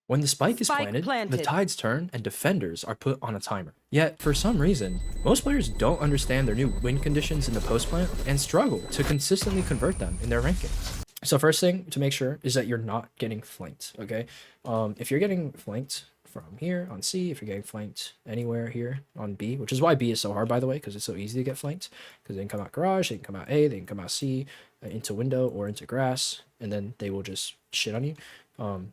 When the spike is Spike planted, the planted. tides turn and defenders are put on a timer. Yet, for some reason, most players don't understand their new win conditions in the post plant and struggle to consistently convert them in their rankings. So first thing to make sure is that you're not getting flanked, okay? If you're getting flanked from here on C, if you're getting flanked anywhere here on B, which is why B is so hard, by the way, because it's so easy to get flanked, because they can come out garage, they can come out A, they can come out C, into window or into grass, and then they will just shit on you.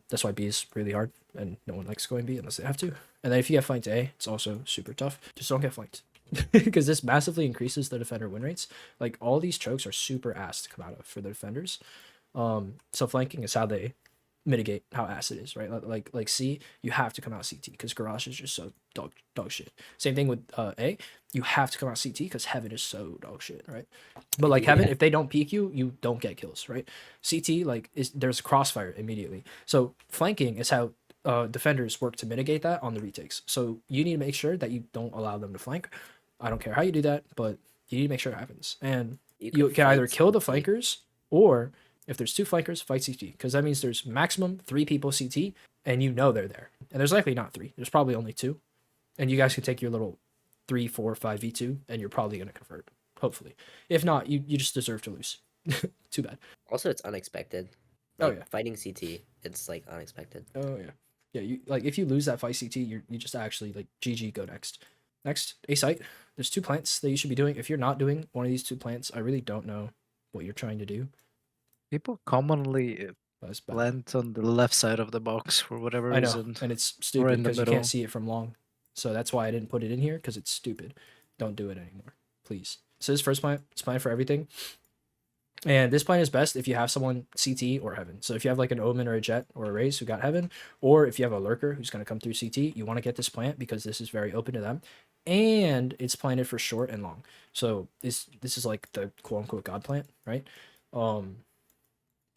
That's why B is really hard, and no one likes going B unless they have to. And then if you get flanked A, it's also super tough. Just don't get flanked. Because this massively increases the defender win rates. Like, all these chokes are super ass to come out of for the defenders. So flanking is how they mitigate how ass it is, right? Like C, you have to come out CT because garage is just so dog shit. Same thing with A, you have to come out CT because heaven is so dog shit, right? But like heaven, if they don't peek you, you don't get kills, right? CT, like, there's crossfire immediately. So flanking is how defenders work to mitigate that on the retakes. So you need to make sure that you don't allow them to flank. I don't care how you do that, but you need to make sure it happens. And you can either kill the flankers, or if there's 2 flankers, fight CT, because that means there's maximum 3 people CT, and you know they're there. And there's likely not 3. There's probably only 2. And you guys can take your little 3, 4, 5 V2, and you're probably going to convert, hopefully. If not, you just deserve to lose. Too bad. Also, it's unexpected. Oh, Like, yeah. Fighting CT, it's like unexpected. Oh, yeah. Yeah, you like, if you lose that fight CT, you just actually, like, GG, go next. Next, A site. There's 2 plants that you should be doing. If you're not doing one of these 2 plants, I really don't know what you're trying to do. People commonly That's bad. plant on the left side of the box for whatever I know, reason. and it's Or stupid in the because you middle. can't see it from long. So that's why I didn't put it in here, because it's stupid. Don't do it anymore, please. So this first plant, it's plant for everything. And this plant is best if you have someone CT or heaven. So if you have like an Omen or a Jet or a Raze who got heaven, or if you have a lurker who's going to come through CT, you want to get this plant because this is very open to them. And it's planted for short and long. So this is like the quote unquote god plant, right?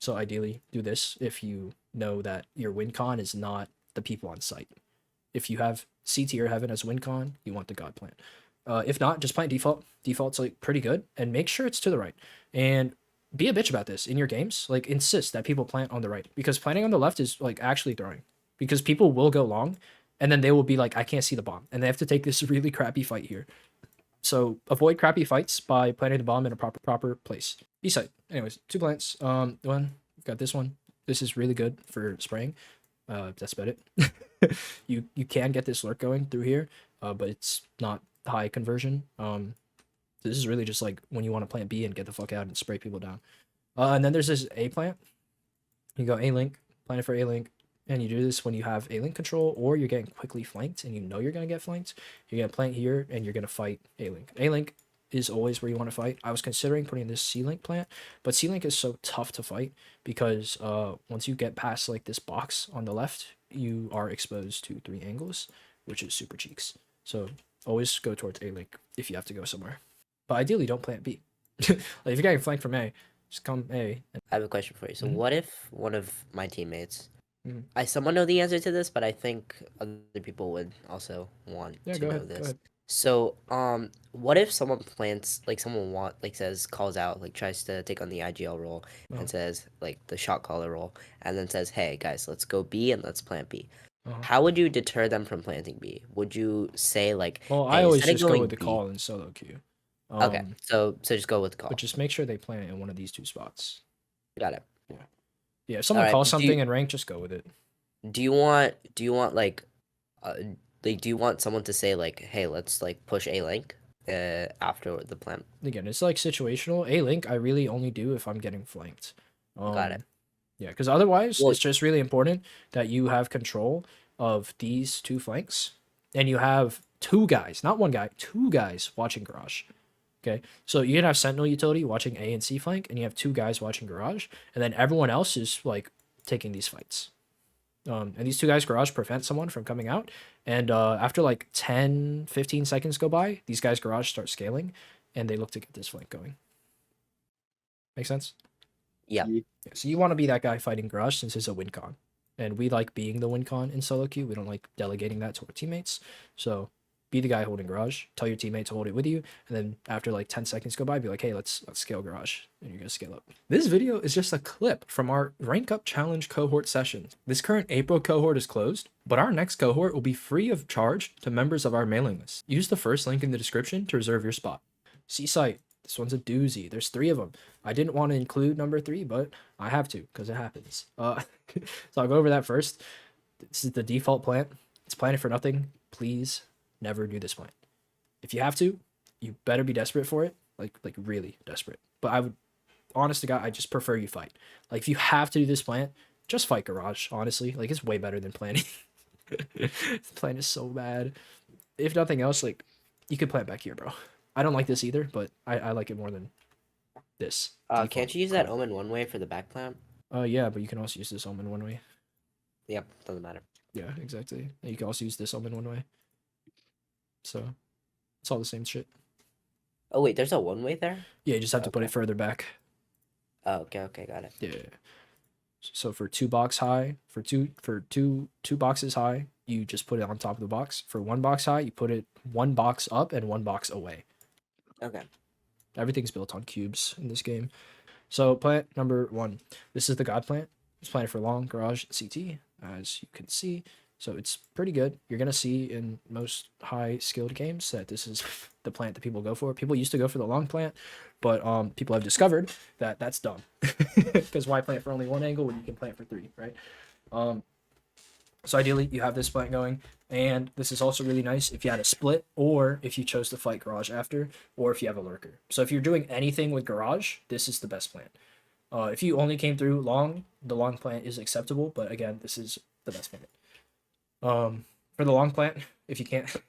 So ideally do this if you know that your win con is not the people on site. If you have CT or heaven as win con, you want the god plant. If not, just plant default. Default's like pretty good, and make sure it's to the right. And be a bitch about this in your games. Like, insist that people plant on the right, because planting on the left is like actually throwing, because people will go long and then they will be like, I can't see the bomb, and they have to take this really crappy fight here. So avoid crappy fights by planting the bomb in a proper place. B site. Anyways, 2 plants. One, got this one. This is really good for spraying. That's about it. You can get this lurk going through here, but it's not high conversion. This is really just like when you want to plant B and get the fuck out and spray people down. And then there's this A plant. You go A link, plant it for A link, and you do this when you have A link control, or you're getting quickly flanked and you know you're gonna get flanked. You're gonna plant here and you're gonna fight A link. A link is always where you want to fight. I was considering putting this C link plant, but C link is so tough to fight because once you get past like this box on the left, you are exposed to 3 angles, which is super cheeks. So always go towards A link if you have to go somewhere. But ideally, don't plant B. Like, if you're getting flanked from A, just come A. I have a question for you. So, Mhm. what if one of my teammates, Mhm. I somewhat know the answer to this, but I think other people would also want Yeah, to go know ahead. Go this. ahead. So, what if someone plants, like, calls out, like, tries to take on the IGL role Uh-huh. and says, like, the shot caller role, and then says, hey, guys, let's go B and let's plant B. Uh-huh. How would you deter them from planting B? Would you say, like, Well, hey, I always instead of just go going with the B, call in solo queue. okay, so just go with the call. But just make sure they plant it in one of these 2 spots. Got it. Yeah, if someone Alright, calls do you- something in rank, just go with it. Do you want like do you want someone to say like, hey, let's like push A link after the plant? Again, it's like situational. A link, I really only do if I'm getting flanked. Got it. Yeah, because otherwise, Well- it's just really important that you have control of these 2 flanks, and you have 2 guys, not 1 guy, 2 guys watching garage. Okay, so you can have sentinel utility watching A and C flank, and you have 2 guys watching garage, and then everyone else is like taking these fights. And these 2 guys garage prevent someone from coming out, and after like 10-15 seconds go by, these guys garage start scaling, and they look to get this flank going. Make sense? Yeah. Yeah, so you want to be that guy fighting garage, since it's a win con, and we like being the win con in solo queue. We don't like delegating that to our teammates. So be the guy holding garage. Tell your teammate to hold it with you, and then after like 10 seconds go by, be like, hey, let's scale garage, and you're gonna scale up. This video is just a clip from our Rank Up Challenge Cohort session. This current April cohort is closed, but our next cohort will be free of charge to members of our mailing list. Use the first link in the description to reserve your spot. Seasite. This one's a doozy. There's 3 of them. I didn't want to include number 3, but I have to because it happens. So I'll go over that first. This is the default plant. It's planted for nothing. Please never do this plant. If you have to, you better be desperate for it. Like really desperate. But I would, honest to God, I just prefer you fight. Like if you have to do this plant, just fight garage, honestly. Like it's way better than planting. This plant is so bad. If nothing else, like you could plant back here, bro. I don't like this either, but I like it more than this. Can't default you use that plant. omen one way for the back plant? Yeah, but you can also use this omen one way. Yep, doesn't matter. Yeah, exactly. And you can also use this omen one way. So it's all the same shit. Oh wait, there's a one way there? Yeah, you just have to put it Okay. further back. Oh, okay, got it. Yeah. So for 2 box high, for two boxes high, you just put it on top of the box. For 1 box high, you put it 1 box up and 1 box away. Okay. Everything's built on cubes in this game. So plant number 1. This is the God plant. It's planted for long, garage, CT, as you can see. So it's pretty good. You're gonna see in most high skilled games that this is the plant that people go for. People used to go for the long plant, but people have discovered that that's dumb. Because why plant for only 1 angle when you can plant for 3, right? So ideally you have this plant going, and this is also really nice if you had a split, or if you chose to fight garage after, or if you have a lurker. So if you're doing anything with garage, this is the best plant. If you only came through long, the long plant is acceptable, but again, this is the best plant. For the long plant, if you can't, for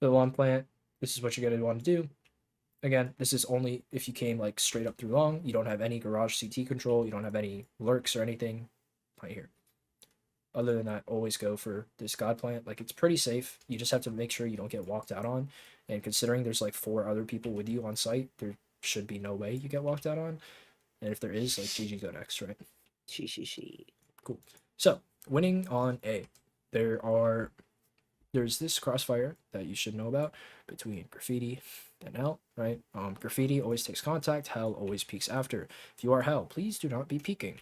the long plant, this is what you're gonna want to do. Again, this is only if you came like straight up through long. You don't have any garage CT control. You don't have any lurks or anything. Right here. Other than that, always go for this God plant. Like it's pretty safe. You just have to make sure you don't get walked out on. And considering there's like 4 other people with you on site, there should be no way you get walked out on. And if there is, like GG go next, right? She. Cool. So winning on A, there's this crossfire that you should know about between graffiti and hell, right? Graffiti always takes contact, hell always peeks after. If you are hell, please do not be peeking.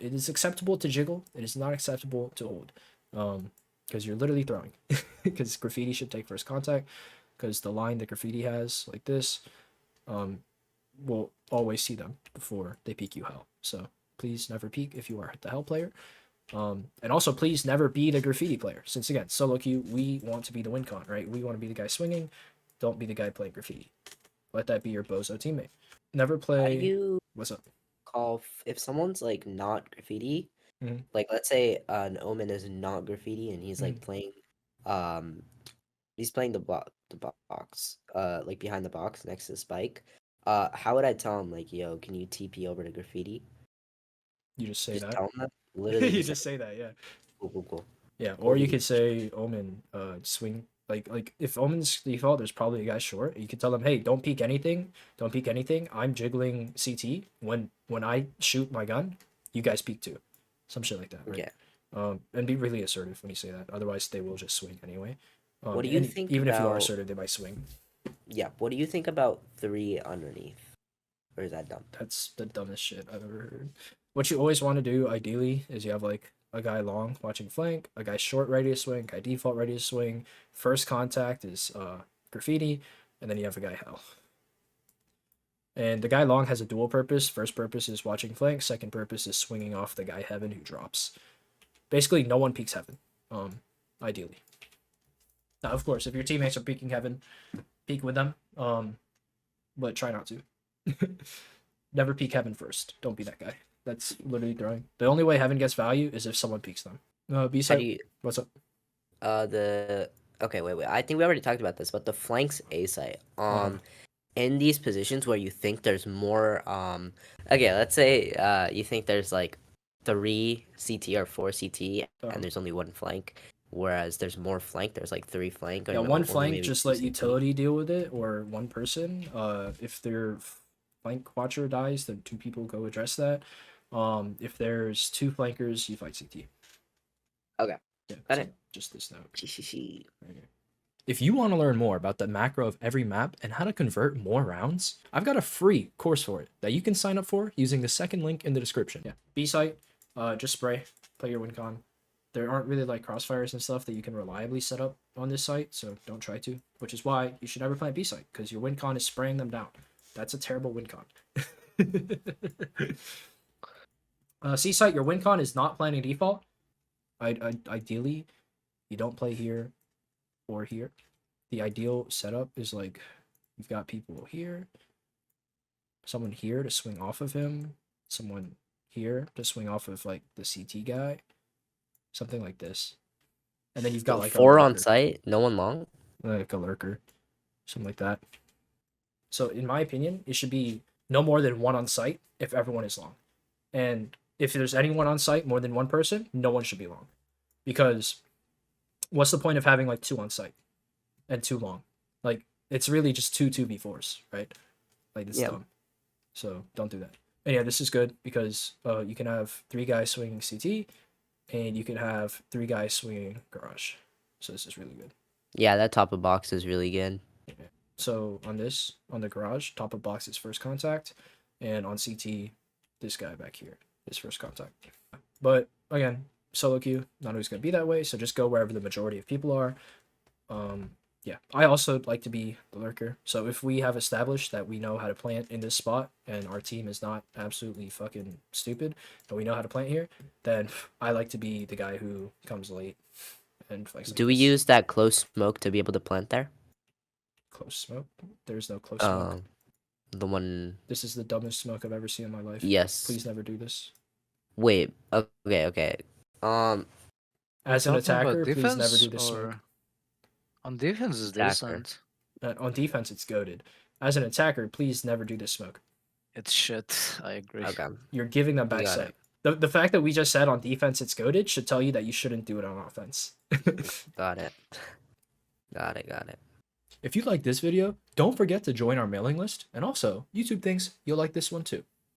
It is acceptable to jiggle. It is not acceptable to hold, because you're literally throwing. Because graffiti should take first contact, because the line that graffiti has like this, will always see them before they peek you hell. So please never peek if you are the hell player. And also please never be the graffiti player, since again, solo queue, we want to be the win con, right? We want to be the guy swinging. Don't be the guy playing graffiti. Let that be your bozo teammate. Never How do play. you What's up? call if someone's like not graffiti? Mhm. Like let's say an omen is not graffiti and he's like Mhm. playing he's playing the box like behind the box next to the spike. How would I tell him like, yo, can you TP over to graffiti? You just say Just that. tell him that. Literally You just just say that, yeah. cool. Yeah, Cool or you beans. could say Omen, swing like if Omen's default, there's probably a guy short. You could tell them, hey, don't peek anything, don't peek anything. I'm jiggling CT. When I shoot my gun, you guys peek too, some shit like that, right? Yeah. And be really assertive when you say that. Otherwise, they will just swing anyway. What do you And think even if you are about assertive, they might swing. yeah? What do you think about 3 underneath? Or is that dumb? That's the dumbest shit I've ever heard. What you always want to do, ideally, is you have like a guy long watching flank, a guy short ready to swing, guy default ready to swing. First contact is graffiti, and then you have a guy hell. And the guy long has a dual purpose. First purpose is watching flank. Second purpose is swinging off the guy heaven who drops. Basically, no one peeks heaven. Ideally. Now, of course, if your teammates are peeking heaven, peek with them. But try not to. Never peek heaven first. Don't be that guy. That's literally throwing. The only way heaven gets value is if someone peeks them. B How side. do you What's up? okay, wait. I think we already talked about this, but the flanks A site. Uh-huh. In these positions where you think there's more okay, let's say you think there's like 3 CT or 4 CT Uh-huh. and there's only 1 flank, whereas there's more flank, there's like 3 flank or Yeah, no, one only flank, maybe just 2 let CT. utility deal with it, or one person. If their flank watcher dies, then 2 people go address that. If there's 2 flankers, you fight CT. Okay. Yeah, Got so it. just this note. She. Right here. If you want to learn more about the macro of every map and how to convert more rounds, I've got a free course for it that you can sign up for using the second link in the description. Yeah. B site, just spray, play your win con. There aren't really like crossfires and stuff that you can reliably set up on this site, so don't try to. Which is why you should never plant B site, because your win con is spraying them down. That's a terrible win con. C site, your win con is not planning default. Ideally, you don't play here or here. The ideal setup is like you've got people here, someone here to swing off of him, someone here to swing off of like the CT guy, something like this, and then you've got like 4 a on lurker, site, no one long. like a lurker, something like that. So in my opinion, it should be no more than 1 on site if everyone is long, and if there's anyone on site more than 1 person, no one should be long, because what's the point of having like 2 on site and 2 long? Like it's really just 2v4s, right? Like it's Yeah. dumb. So don't do that. And yeah, this is good because you can have 3 guys swinging CT, and you can have 3 guys swinging garage. So this is really good. Yeah, that top of box is really good. So on the garage, top of box is first contact, and on CT, this guy back here is first contact. But again, solo queue, not always going to be that way, so just go wherever the majority of people are. Yeah, I also like to be the lurker. So if we have established that we know how to plant in this spot and our team is not absolutely fucking stupid, but we know how to plant here, then I like to be the guy who comes late and flex. Like Do we this. use that close smoke to be able to plant there? Close smoke? There's no close smoke. The one. This is the dumbest smoke I've ever seen in my life. Yes. Please never do this. Wait. Okay. As an Talking about attacker, please never defense do this smoke. or- On defense is Attacker. decent. On defense, it's goaded. As an attacker, please never do this smoke. It's shit. I agree. Okay. You're giving them back got sight. it. The fact that we just said on defense it's goaded should tell you that you shouldn't do it on offense. Got it. Got it. If you like this video, don't forget to join our mailing list, and also YouTube thinks you'll like this one too.